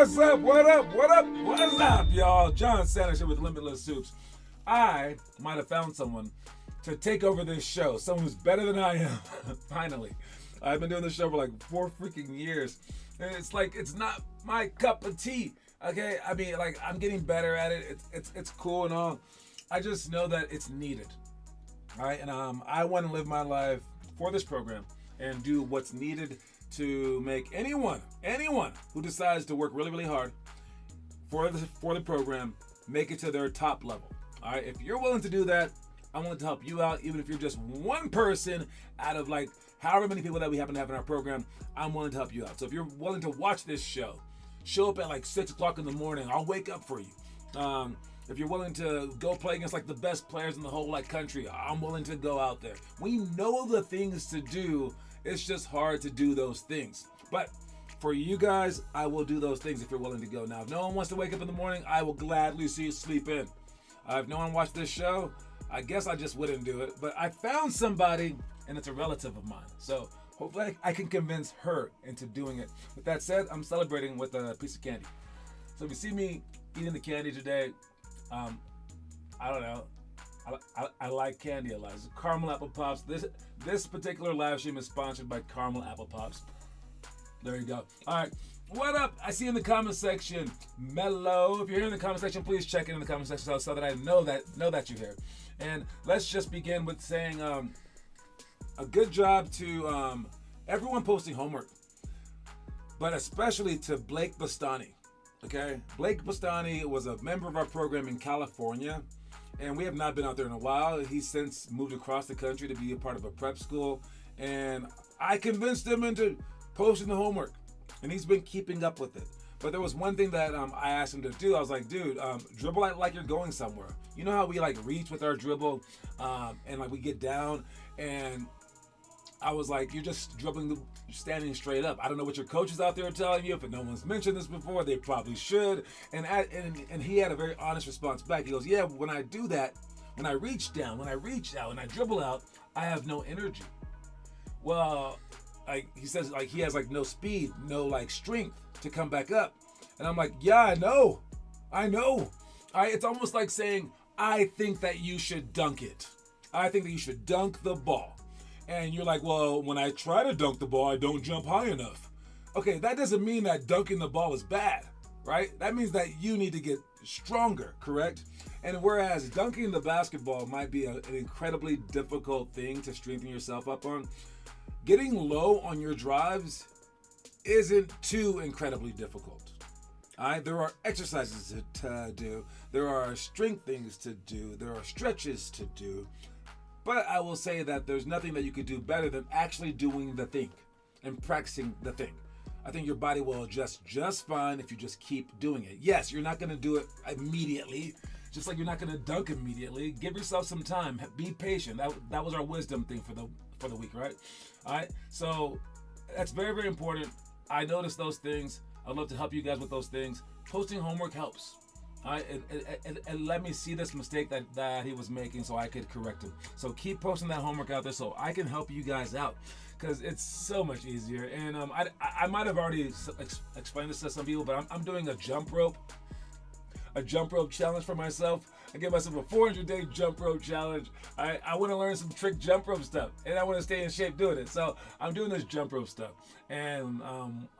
What's up? What up? What up? What's up, y'all? John Sanders here with Limitless Soups. I might have found someone to take over this show. Someone who's better than I am. Finally. I've been doing this show for like 4 freaking years. And it's like, it's not my cup of tea. Okay, I mean, like, I'm getting better at it. It's cool and all. I just know that it's needed. All right, and I want to live my life for this program and do what's needed to make anyone who decides to work really, really hard for the program make it to their top level. All right, if you're willing to do that, I'm willing to help you out. Even if you're just one person out of like however many people that we happen to have in our program, I'm willing to help you out. So if you're willing to watch this show up at like 6 o'clock in the morning, I'll wake up for you. If you're willing to go play against like the best players in the whole like country, I'm willing to go out there. We know the things to do. It's just hard to do those things. But for you guys, I will do those things if you're willing to go. Now, if no one wants to wake up in the morning, I will gladly see you sleep in. If no one watched this show, I guess I just wouldn't do it. But I found somebody, and it's a relative of mine. So hopefully I can convince her into doing it. With that said, I'm celebrating with a piece of candy. So if you see me eating the candy today, I don't know. I like candy a lot. It's caramel apple pops. This particular live stream is sponsored by Caramel Apple Pops. There you go. All right. What up? I see in the comment section, Mellow. If you're here in the comment section, please check in the comment section so that I know that you're here. And let's just begin with saying a good job to everyone posting homework, but especially to Blake Bastani. Okay, Blake Bastani was a member of our program in California, and we have not been out there in a while. He's since moved across the country to be a part of a prep school, and I convinced him into posting the homework, and he's been keeping up with it. But there was one thing that I asked him to do. I was like, dude, dribble like you're going somewhere. You know how we like reach with our dribble, and like we get down, and I was like, you're just dribbling, standing straight up. I don't know what your coaches out there are telling you. If no one's mentioned this before, they probably should. And he had a very honest response back. He goes, yeah, when I do that, when I reach down, when I reach out, when I dribble out, I have no energy. Well, like he says, like he has like no speed, no like strength to come back up. And I'm like, yeah, I know. It's almost like saying, I think that you should dunk it. I think that you should dunk the ball. And you're like, well, when I try to dunk the ball, I don't jump high enough. Okay, that doesn't mean that dunking the ball is bad, right? That means that you need to get stronger, correct? And whereas dunking the basketball might be an incredibly difficult thing to strengthen yourself up on, getting low on your drives isn't too incredibly difficult. All right, there are exercises to do. There are strength things to do. There are stretches to do. But I will say that there's nothing that you could do better than actually doing the thing and practicing the thing. I think your body will adjust just fine if you just keep doing it. Yes, you're not going to do it immediately, just like you're not going to dunk immediately. Give yourself some time. Be patient. That was our wisdom thing for the week, right? All right. So that's very, very important. I noticed those things. I'd love to help you guys with those things. Posting homework helps. All right, and let me see this mistake that he was making so I could correct him. So keep posting that homework out there so I can help you guys out, because it's so much easier. And I might have already explained this to some people, but I'm doing a jump rope challenge for myself. I give myself a 400-day jump rope challenge. I want to learn some trick jump rope stuff, and I want to stay in shape doing it. So I'm doing this jump rope stuff, and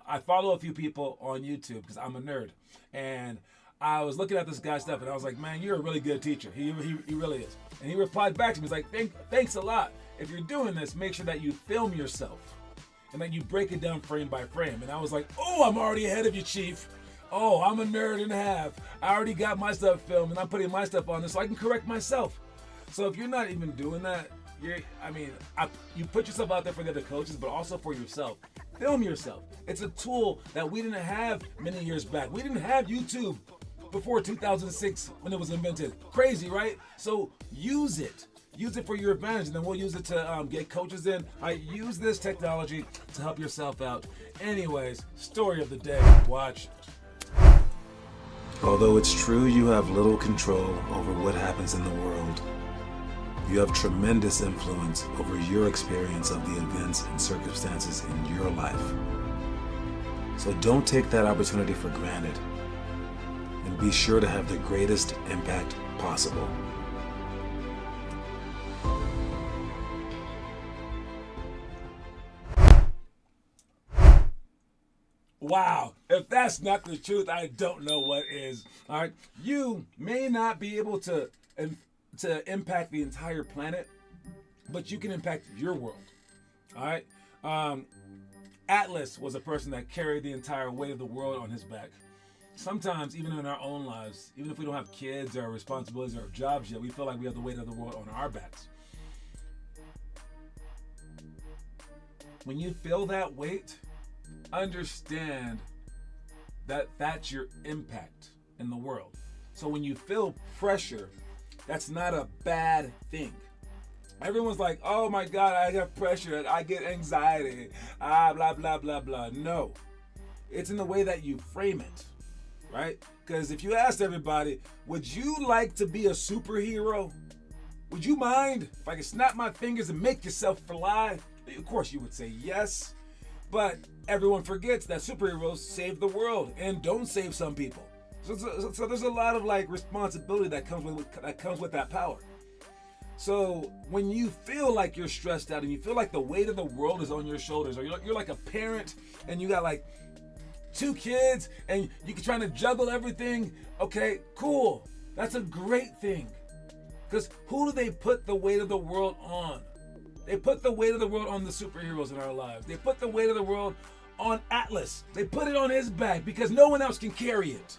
I follow a few people on YouTube because I'm a nerd, and I was looking at this guy's stuff, and I was like, man, you're a really good teacher. He really is. And he replied back to me. He's like, thanks a lot. If you're doing this, make sure that you film yourself and that you break it down frame by frame. And I was like, oh, I'm already ahead of you, Chief. Oh, I'm a nerd and a half. I already got my stuff filmed, and I'm putting my stuff on this so I can correct myself. So if you're not even doing that, you put yourself out there for the other coaches, but also for yourself. Film yourself. It's a tool that we didn't have many years back. We didn't have YouTube before 2006 when it was invented. Crazy, right? So use it. Use it for your advantage, and then we'll use it to get coaches in. Use this technology to help yourself out. Anyways, story of the day. Watch. Although it's true you have little control over what happens in the world, you have tremendous influence over your experience of the events and circumstances in your life. So don't take that opportunity for granted, and be sure to have the greatest impact possible. Wow, if that's not the truth, I don't know what is. All right, you may not be able to impact the entire planet, but you can impact your world. All right. Atlas was a person that carried the entire weight of the world on his back. Sometimes, even in our own lives, even if we don't have kids or responsibilities or jobs yet, we feel like we have the weight of the world on our backs. When you feel that weight, understand that that's your impact in the world. So when you feel pressure, that's not a bad thing. Everyone's like, oh my God, I got pressure, I get anxiety, blah, blah, blah, blah. No, it's in the way that you frame it, right? Because if you asked everybody, would you like to be a superhero? Would you mind if I could snap my fingers and make yourself fly? Of course you would say yes, but everyone forgets that superheroes save the world and don't save some people. So there's a lot of like responsibility that comes with that power. So when you feel like you're stressed out and you feel like the weight of the world is on your shoulders, or you're like a parent and you got like 2 kids and you're trying to juggle everything, okay, cool. That's a great thing. Because who do they put the weight of the world on? They put the weight of the world on the superheroes in our lives. They put the weight of the world on Atlas. They put it on his back because no one else can carry it.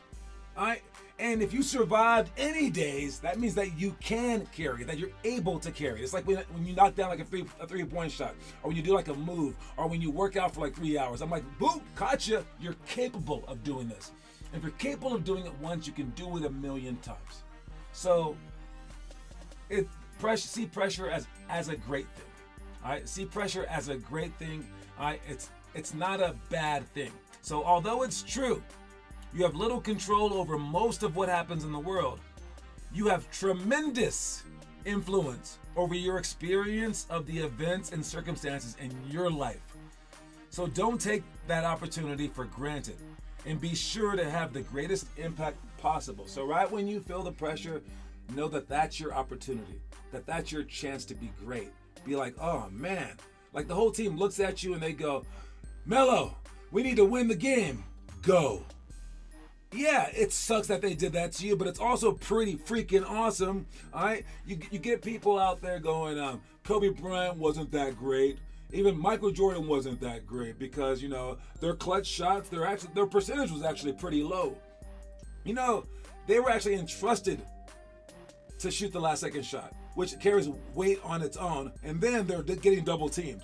All right? And if you survived any days, that means that you can carry it, that you're able to carry it. It's like when you knock down like a three-point shot, or when you do like a move, or when you work out for like 3 hours. I'm like, boom, caught you. You're capable of doing this. And if you're capable of doing it once, you can do it 1,000,000 times. So see pressure as a great thing. All right, see pressure as a great thing. All right, it's not a bad thing. So although it's true, you have little control over most of what happens in the world, you have tremendous influence over your experience of the events and circumstances in your life. So don't take that opportunity for granted, and be sure to have the greatest impact possible. So right when you feel the pressure, know that that's your opportunity, that that's your chance to be great. Be like, oh man, like the whole team looks at you and they go, Melo, we need to win the game. Go. Yeah, it sucks that they did that to you, but it's also pretty freaking awesome. All right, you get people out there going, Kobe Bryant wasn't that great. Even Michael Jordan wasn't that great because their clutch shots, their percentage was actually pretty low. They were actually entrusted to shoot the last second shot, which carries weight on its own, and then they're getting double teamed.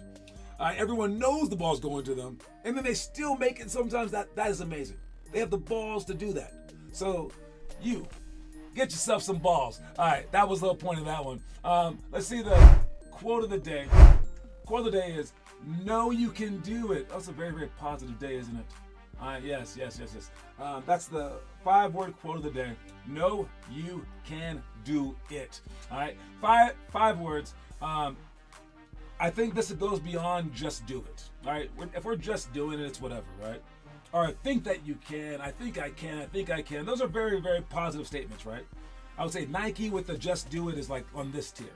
Everyone knows the ball's going to them, and then they still make it. Sometimes that is amazing. They have the balls to do that. So you get yourself some balls. All right, that was the point of that one. Let's see the quote of the day. Quote of the day is, know you can do it. That's a very, very positive day, isn't it? Yes. That's the 5-word quote of the day. Know you can do it. All right, five words. I think this goes beyond just do it. All right, if we're just doing it, it's whatever, right? Or I think that you can, I think I can. Those are very, very positive statements, right? I would say Nike with the just do it is like on this tier.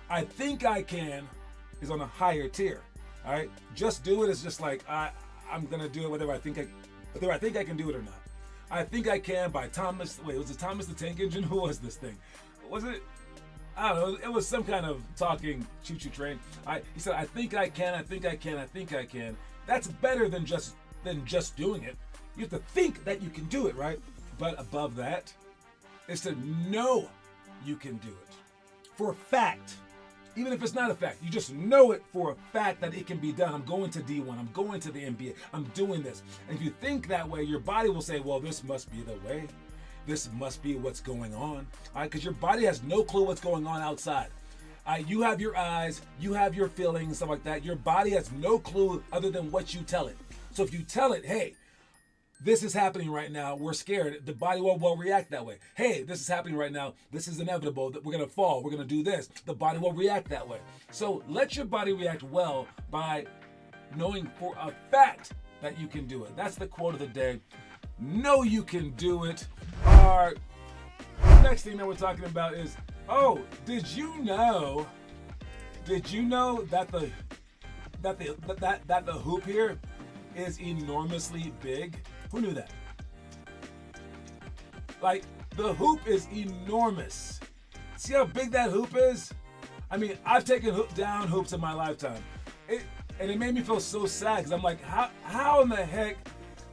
I think I can is on a higher tier, all right? Just do it is just like, I'm going to do it whether I think I can do it or not. I think I can by Thomas, was it Thomas the Tank Engine? Who was this thing? Was it? I don't know. It was some kind of talking choo-choo train. He said, I think I can. That's better than just doing it. You have to think that you can do it, right? But above that is to know you can do it. For a fact. Even if it's not a fact, you just know it for a fact that it can be done. I'm going to D1, I'm going to the NBA, I'm doing this. And if you think that way, your body will say, well, this must be the way. This must be what's going on. All right, because your body has no clue what's going on outside. You have your eyes, you have your feelings, stuff like that. Your body has no clue other than what you tell it. So if you tell it, hey, this is happening right now, we're scared, the body will react that way. Hey, this is happening right now, this is inevitable, that we're going to fall, we're going to do this, the body will react that way. So let your body react well by knowing for a fact that you can do it. That's the quote of the day. Know you can do it. Our next thing that we're talking about is, did you know that the hoop here is enormously big. Who knew that? Like, the hoop is enormous. See how big that hoop is? I mean, I've taken down hoops in my lifetime. And it made me feel so sad because I'm like, how in the heck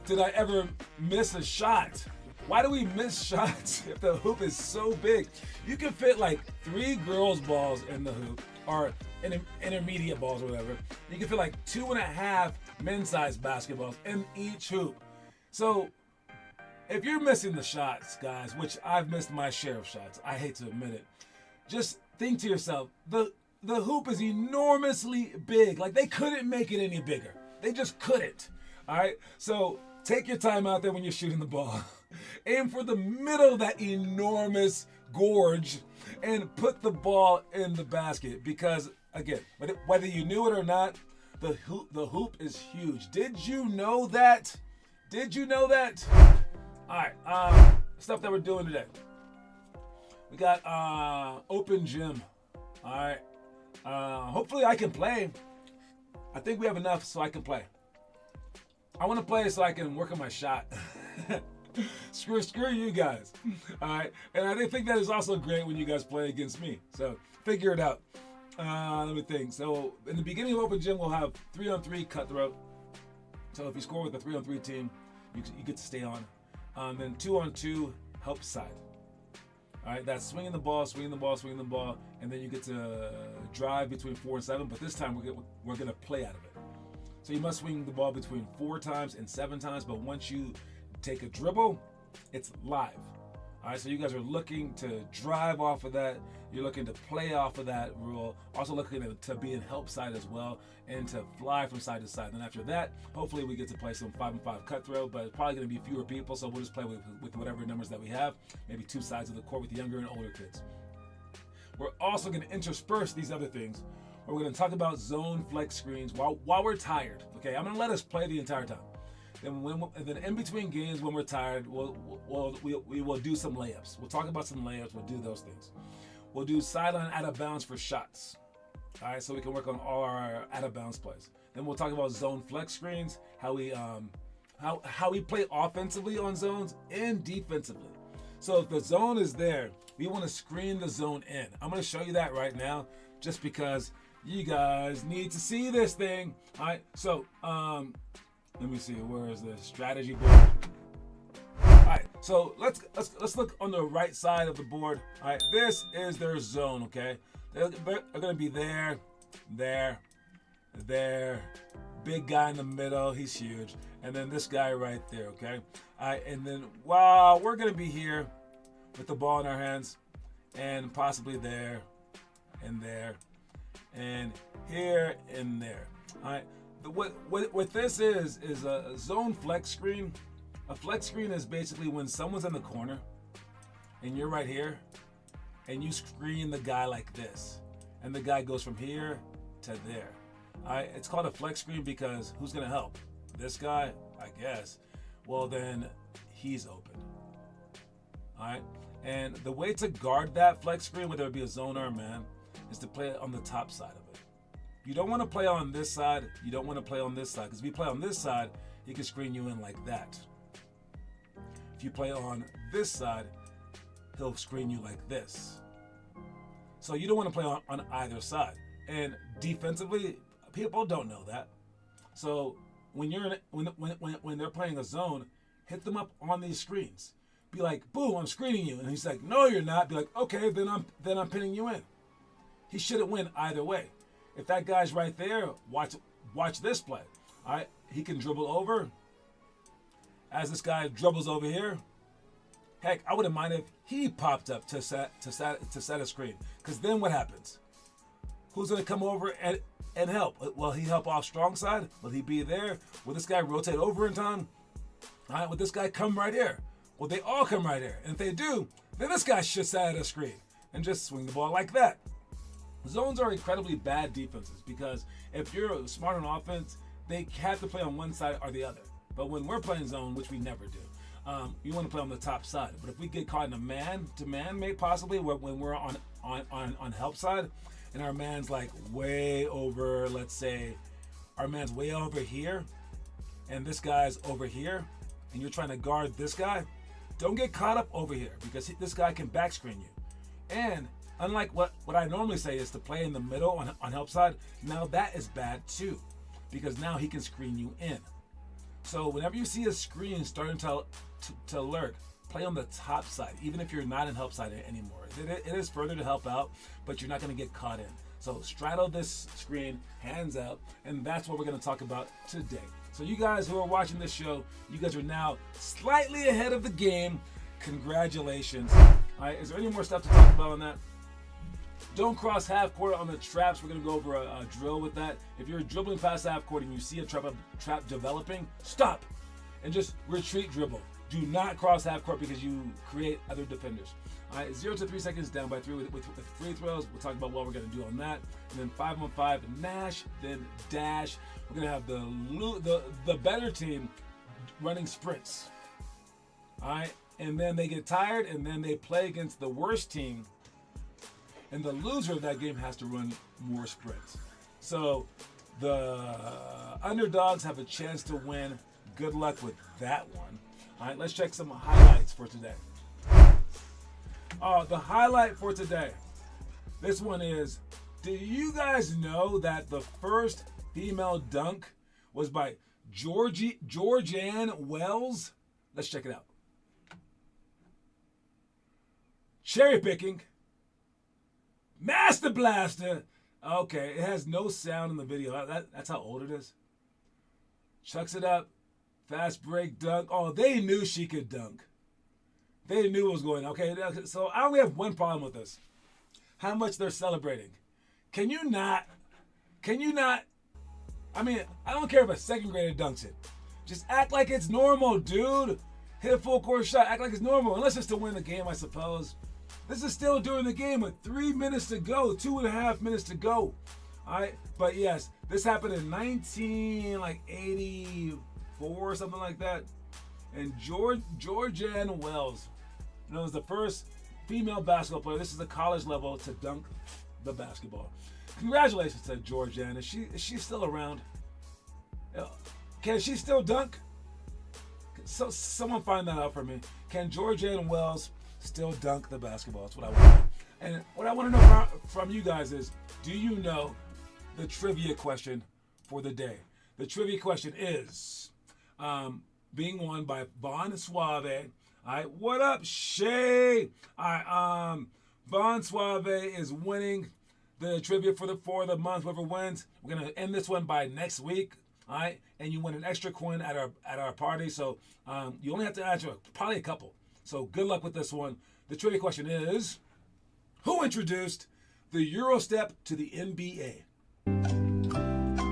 did I ever miss a shot? Why do we miss shots if the hoop is so big? You can fit like 3 girls' balls in the hoop, or intermediate balls or whatever. You can fit like 2.5 men's-sized basketballs in each hoop. So if you're missing the shots, guys, which I've missed my share of shots, I hate to admit it, just think to yourself, the hoop is enormously big. Like, they couldn't make it any bigger. They just couldn't. All right? So take your time out there when you're shooting the ball. Aim for the middle of that enormous gorge and put the ball in the basket. Because, again, whether you knew it or not, the hoop is huge. Did you know that? Did you know that? All right. Stuff that we're doing today. We got open gym. All right. Hopefully I can play. I think we have enough so I can play. I want to play so I can work on my shot. Screw you guys. All right. And I think that is also great when you guys play against me. So figure it out. Let me think. So in the beginning of open gym, we'll have 3-on-3 cutthroat. So if you score with a 3-on-3 team, you get to stay on. Then 2-on-2 help side. All right, that's swinging the ball, and then you get to drive between 4 and 7. But this time we're gonna play out of it. So you must swing the ball between 4 times and 7 times. But once you take a dribble, it's live. All right, so you guys are looking to drive off of that. You're looking to play off of that rule. Also looking to be in help side as well and to fly from side to side. Then after that, hopefully we get to play some 5-on-5 cutthroat, but it's probably going to be fewer people, so we'll just play with whatever numbers that we have. Maybe 2 sides of the court with younger and older kids. We're also going to intersperse these other things. We're going to talk about zone flex screens while we're tired. Okay, I'm going to let us play the entire time. And then in between games, when we're tired, we will do some layups. We'll talk about some layups. We'll do those things. We'll do sideline out of bounds for shots. All right, so we can work on all our out of bounds plays. Then we'll talk about zone flex screens, how we play offensively on zones and defensively. So if the zone is there, we want to screen the zone in. I'm going to show you that right now, just because you guys need to see this thing. All right, so let me see, where is the strategy board? All right, so let's look on the right side of the board. All right, this is their zone, okay? They're gonna be there. Big guy in the middle, he's huge. And then this guy right there, okay? All right, and then we're gonna be here with the ball in our hands, and possibly there, and here, and there. All right. What this is a zone flex screen. A flex screen is basically when someone's in the corner and you're right here and you screen the guy like this, and the guy goes from here to there. All right, it's called a flex screen because who's gonna help? This guy, I guess. Well, then he's open. All right, and the way to guard that flex screen, whether it be a zone or a man, is to play it on the top side of it. You don't want to play on this side. You don't want to play on this side, because if you play on this side, he can screen you in like that. If you play on this side, he'll screen you like this. So you don't want to play on either side. And defensively, people don't know that. So when they're playing a zone, hit them up on these screens. Be like, boom, I'm screening you. And he's like, no, you're not. Be like, okay, then I'm pinning you in. He shouldn't win either way. If that guy's right there, watch this play. All right, he can dribble over. As this guy dribbles over here, heck, I wouldn't mind if he popped up to set a screen. Because then what happens? Who's gonna come over and help? Will he help off strong side? Will he be there? Will this guy rotate over in time? All right, will this guy come right here? Will they all come right here? And if they do, then this guy should set a screen and just swing the ball like that. Zones are incredibly bad defenses because if you're smart on offense, they have to play on one side or the other. But when we're playing zone, which we never do, you want to play on the top side. But if we get caught in a man-to-man, maybe possibly when we're on help side, and our man's like way over, let's say, our man's way over here, and this guy's over here, and you're trying to guard this guy, don't get caught up over here because this guy can back screen you. And unlike what I normally say is to play in the middle on help side, now that is bad too, because now he can screen you in. So whenever you see a screen starting to lurk, play on the top side, even if you're not in help side anymore. It is further to help out, but you're not going to get caught in. So straddle this screen, hands out, and that's what we're going to talk about today. So you guys who are watching this show, you guys are now slightly ahead of the game. Congratulations. All right, is there any more stuff to talk about on that? Don't cross half court on the traps. We're going to go over a drill with that. If you're dribbling past half court and you see a trap developing, stop and just retreat dribble. Do not cross half court because you create other defenders. All right, 0 to 3 seconds down by 3 with free throws. We'll talk about what we're going to do on that. And then 5-on-5 Nash, then dash. We're going to have the better team running sprints. All right, and then they get tired and then they play against the worst team. And the loser of that game has to run more sprints. So the underdogs have a chance to win. Good luck with that one. All right, let's check some highlights for today. The highlight for today. This one is, do you guys know that the first female dunk was by Georgianne Wells? Let's check it out. Cherry picking. Master Blaster. Okay, it has no sound in the video. That's how old it is. Chucks it up. Fast break dunk. Oh, they knew she could dunk. They knew what was going on. Okay, so I only have one problem with this. How much they're celebrating. Can you not? I mean, I don't care if a second grader dunks it. Just act like it's normal, dude. Hit a full court shot. Act like it's normal. Unless it's to win the game, I suppose. This is still during the game with 3 minutes to go, 2.5 minutes to go. All right, but yes, this happened in 1984 or something like that. And Georgianne Wells, was the first female basketball player. This is a college level to dunk the basketball. Congratulations to Georgianne. Is she still around? Can she still dunk? So someone find that out for me. Can Georgianne Wells still dunk the basketball? That's what I want to know. And what I want to know from you guys is, do you know the trivia question for the day? The trivia question is being won by Von Suave. All right, what up, Shay? All right, Von Suave is winning the trivia for the month. Whoever wins, we're gonna end this one by next week. All right, and you win an extra coin at our party. So you only have to answer probably a couple. So good luck with this one. The trivia question is, who introduced the Euro step to the NBA?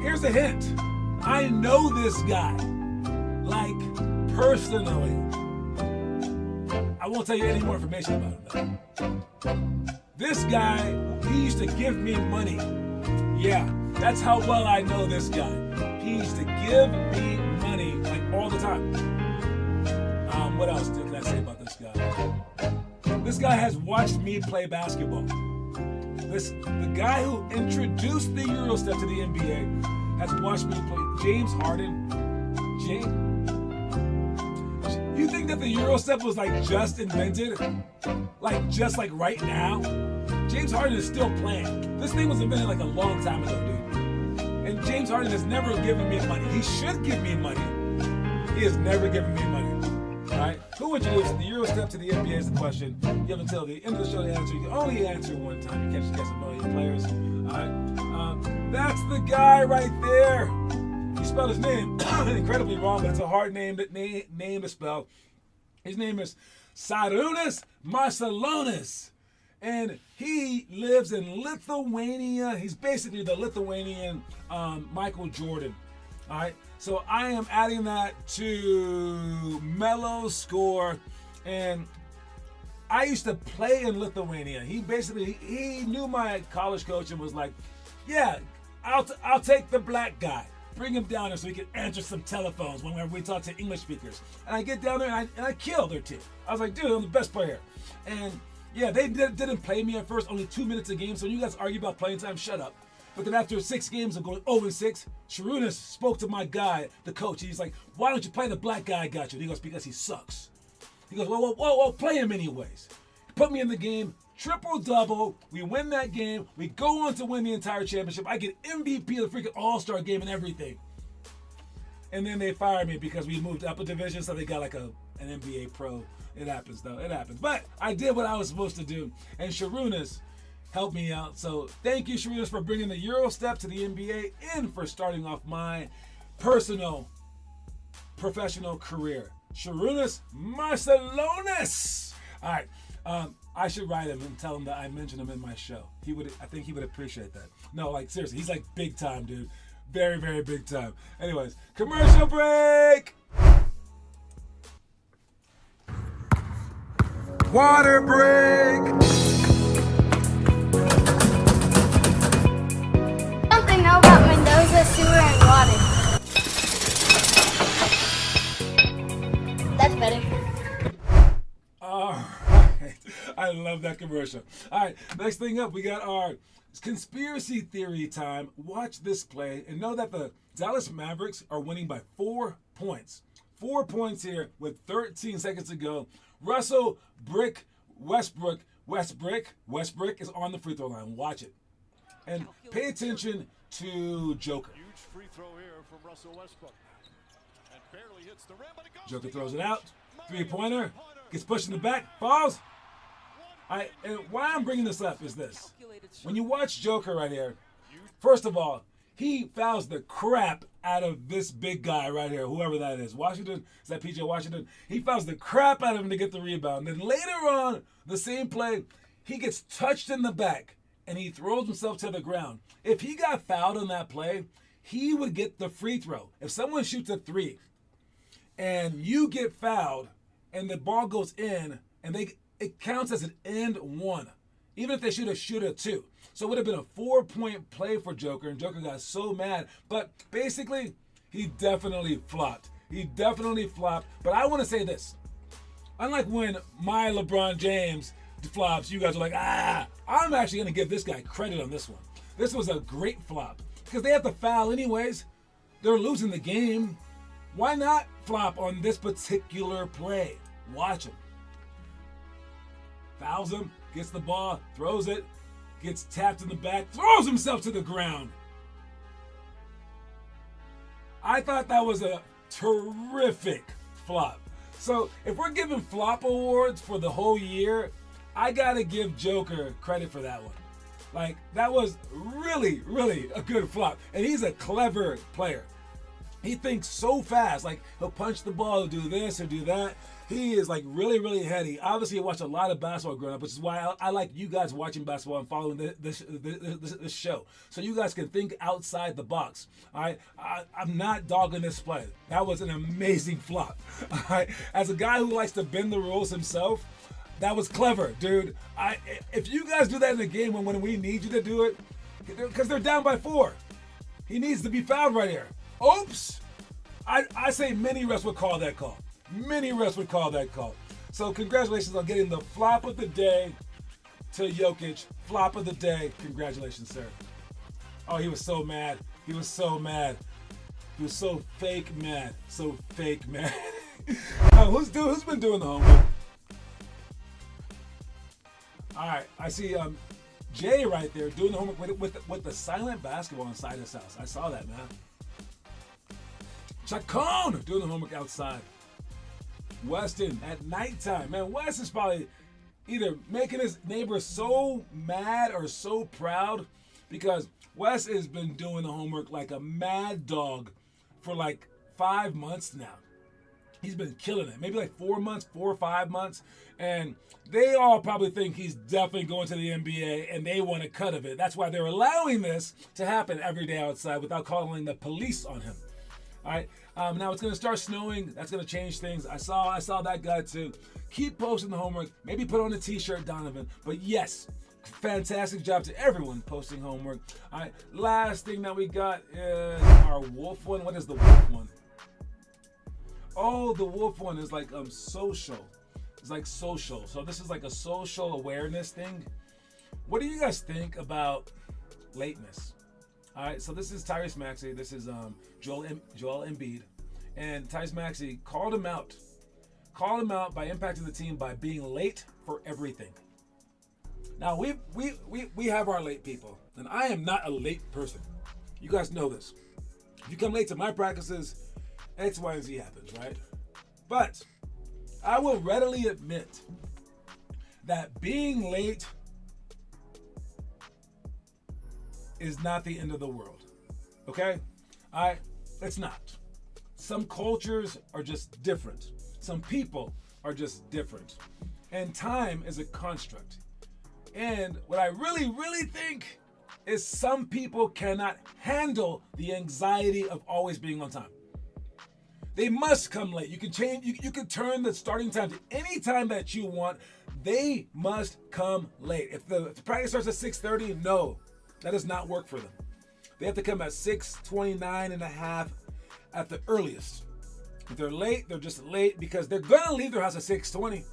Here's a hint. I know this guy, like, personally. I won't tell you any more information about him, though. This guy, he used to give me money. Yeah, that's how well I know this guy. He used to give me money, like, all the time. What else can I say about this guy? This guy has watched me play basketball. The guy who introduced the Euro step to the NBA has watched me play. James Harden. You think that the Euro step was like just invented? Just like right now? James Harden is still playing. This thing was invented like a long time ago, dude. And James Harden has never given me money. He should give me money. He has never given me money. All right? Who introduced the Euro step to the NBA is the question. You have until the end of the show to answer. You can only answer one time. You can't just guess a million players. All right? That's the guy right there. He spelled his name incredibly wrong, but it's a hard name to spell. His name is Sarunas Marcelonis. And he lives in Lithuania. He's basically the Lithuanian Michael Jordan. All right, so I am adding that to Melo's score. And I used to play in Lithuania. He knew my college coach and was like, yeah, I'll take the black guy. Bring him down there so he can answer some telephones whenever we talk to English speakers. And I get down there and I kill their team. I was like, dude, I'm the best player. And yeah, they didn't play me at first, only 2 minutes a game. So when you guys argue about playing time, shut up. But then after 6 games of going 0-6, Sharunas spoke to my guy, the coach. He's like, why don't you play the black guy I got you? And he goes, because he sucks. He goes, well, play him anyways. He put me in the game, triple-double. We win that game. We go on to win the entire championship. I get MVP of the freaking All-Star game and everything. And then they fired me because we moved up a division, so they got like an NBA pro. It happens, though. It happens. But I did what I was supposed to do. And Sharunas helped me out. So thank you, Sharunas, for bringing the Euro step to the NBA and for starting off my personal professional career. Sharunas Marcelonis. All right. I should write him and tell him that I mentioned him in my show. I think he would appreciate that. No, like seriously, he's like big time, dude. Very, very big time. Anyways, commercial break. Water break. Something know about Mendoza, sewer, and water. That's better. All right. I love that commercial. All right. Next thing up, we got our conspiracy theory time. Watch this play and know that the Dallas Mavericks are winning by 4 points. 4 points here with 13 seconds to go. Russell Westbrook is on the free throw line. Watch it. And pay attention to Joker. Huge free throw here from Russell Westbrook. And barely hits the rim, but it goes. Joker throws it out. 3-pointer. Gets pushed in the back. Falls. And why I'm bringing this up is this. When you watch Joker right here, first of all, he fouls the crap out of this big guy right here, whoever that is. Washington, is that PJ Washington? He fouls the crap out of him to get the rebound. Then later on, the same play, he gets touched in the back and he throws himself to the ground. If he got fouled on that play, he would get the free throw. If someone shoots a 3 and you get fouled and the ball goes in and it counts as an end 1. Even if they shoot a 2. So it would have been a 4-point play for Joker, and Joker got so mad. But basically, he definitely flopped. But I want to say this. Unlike when my LeBron James flops, you guys are like, I'm actually going to give this guy credit on this one. This was a great flop. Because they have to foul anyways. They're losing the game. Why not flop on this particular play? Watch him. Fouls him, gets the ball, throws it, gets tapped in the back, throws himself to the ground. I thought that was a terrific flop. So if we're giving flop awards for the whole year, I gotta give Joker credit for that one. Like, that was really, really a good flop. And he's a clever player. He thinks so fast. Like, he'll punch the ball, do this or do that. He is like really, really heady. Obviously, I watched a lot of basketball growing up, which is why I like you guys watching basketball and following this show. So you guys can think outside the box. All right, I'm not dogging this play. That was an amazing flop. All right, as a guy who likes to bend the rules himself, that was clever, dude. If you guys do that in a game when we need you to do it, because they're down by 4, he needs to be fouled right here. Oops. I say many refs would call that call. Many refs would call that call. So congratulations on getting the flop of the day to Jokic. Flop of the day. Congratulations, sir. Oh, he was so mad. He was so mad. He was so fake mad. So fake mad. Who's been doing the homework? All right, I see Jay right there doing the homework with the silent basketball inside his house. I saw that, man. Chacon doing the homework outside. Weston at nighttime. Man, Wes is probably either making his neighbor so mad or so proud because Wes has been doing the homework like a mad dog for like 5 months now. He's been killing it. Maybe like 4 months, 4 or 5 months. And they all probably think he's definitely going to the NBA and they want a cut of it. That's why they're allowing this to happen every day outside without calling the police on him. All right. Now it's going to start snowing. That's going to change things. I saw that guy too. Keep posting the homework. Maybe put on a t-shirt, Donovan. But yes, fantastic job to everyone posting homework. All right. Last thing that we got is our wolf one. What is the wolf one? Oh, the wolf one is like social. It's like social. So this is like a social awareness thing. What do you guys think about lateness? All right, so this is Tyrese Maxey. This is Joel Embiid. And Tyrese Maxey called him out. Called him out by impacting the team by being late for everything. Now, we have our late people. And I am not a late person. You guys know this. If you come late to my practices, X, Y, and Z happens, right? But I will readily admit that being late is not the end of the world. Okay? It's not. Some cultures are just different. Some people are just different. And time is a construct. And what I really, really think is some people cannot handle the anxiety of always being on time. They must come late. You can change, you can turn the starting time to any time that you want. They must come late. If the practice starts at 6:30, no, that does not work for them. They have to come at 6:29 and a half at the earliest. If they're late, they're just late because they're gonna leave their house at 6:20,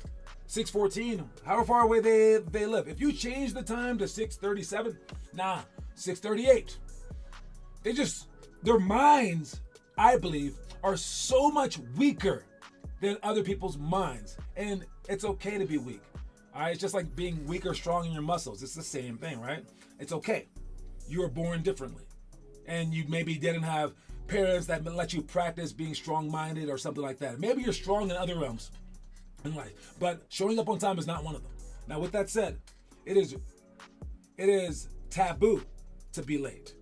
6:14, however far away they live. If you change the time to 6:37, 6:38. Their minds, I believe, are so much weaker than other people's minds. And it's okay to be weak. All right, it's just like being weak or strong in your muscles. It's the same thing, right? It's okay. You were born differently. And you maybe didn't have parents that let you practice being strong-minded or something like that. Maybe you're strong in other realms in life, but showing up on time is not one of them. Now, with that said, it is taboo to be late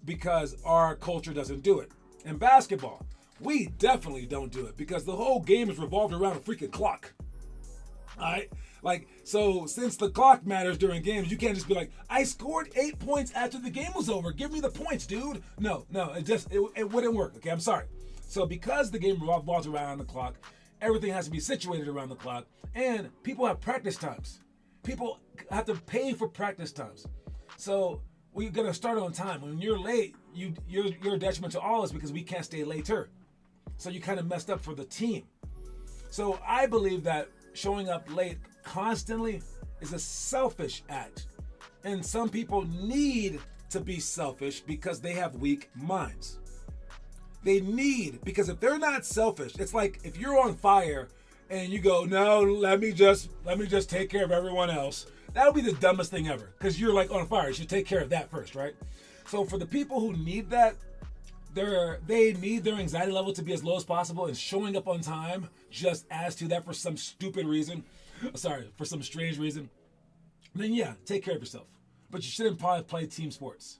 because our culture doesn't do it. In basketball, we definitely don't do it because the whole game is revolved around a freaking clock. All right? So since the clock matters during games, you can't just be like, I scored 8 points after the game was over. Give me the points, dude. No, it wouldn't work. Okay, I'm sorry. So because the game revolves around the clock, everything has to be situated around the clock, and people have practice times. People have to pay for practice times. So we're gonna start on time. When you're late, you're a detriment to all of us because we can't stay later. So you kind of messed up for the team. So I believe that showing up late constantly is a selfish act. And some people need to be selfish because they have weak minds. Because if they're not selfish, it's like if you're on fire and you go, no, let me just take care of everyone else. That would be the dumbest thing ever because you're like on fire. You should take care of that first, right? So for the people who need that, they need their anxiety level to be as low as possible, and showing up on time just adds to that for some stupid reason. For some strange reason. Then yeah, take care of yourself. But you shouldn't probably play team sports.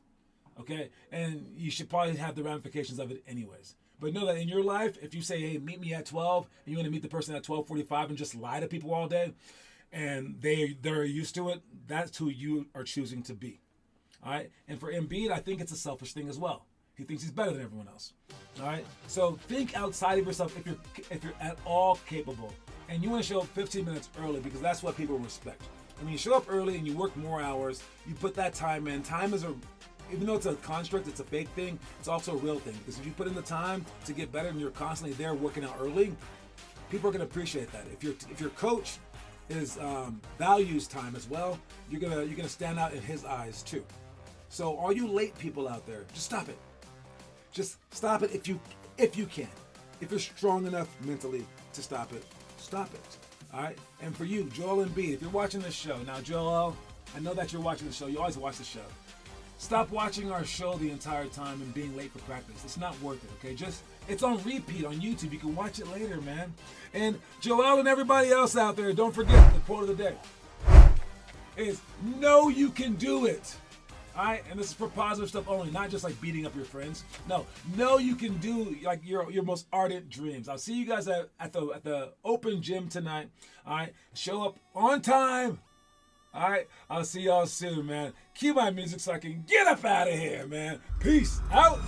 Okay? And you should probably have the ramifications of it anyways. But know that in your life, if you say, hey, meet me at 12, and you want to meet the person at 12:45 and just lie to people all day, and they're used to it, that's who you are choosing to be. All right? And for Embiid, I think it's a selfish thing as well. He thinks he's better than everyone else. All right? So think outside of yourself if you're at all capable. And you want to show up 15 minutes early because that's what people respect. And when you show up early and you work more hours, you put that time in. Time is even though it's a construct, it's a fake thing, it's also a real thing. Because if you put in the time to get better and you're constantly there working out early, people are going to appreciate that. If your coach values time as well, you're gonna stand out in his eyes too. So all you late people out there, just stop it. Just stop it if you can. If you're strong enough mentally to stop it, stop it. All right? And for you, Joel Embiid, if you're watching this show, now Joel, I know that you're watching the show. You always watch the show. Stop watching our show the entire time and being late for practice. It's not worth it, okay? It's on repeat on YouTube. You can watch it later, man. And Joel and everybody else out there, don't forget the quote of the day is, know you can do it. All right, and this is for positive stuff only, not just like beating up your friends. No, you can do like your most ardent dreams. I'll see you guys at the open gym tonight. All right, show up on time. All right, I'll see y'all soon, man. Cue my music so I can get up out of here, man. Peace out.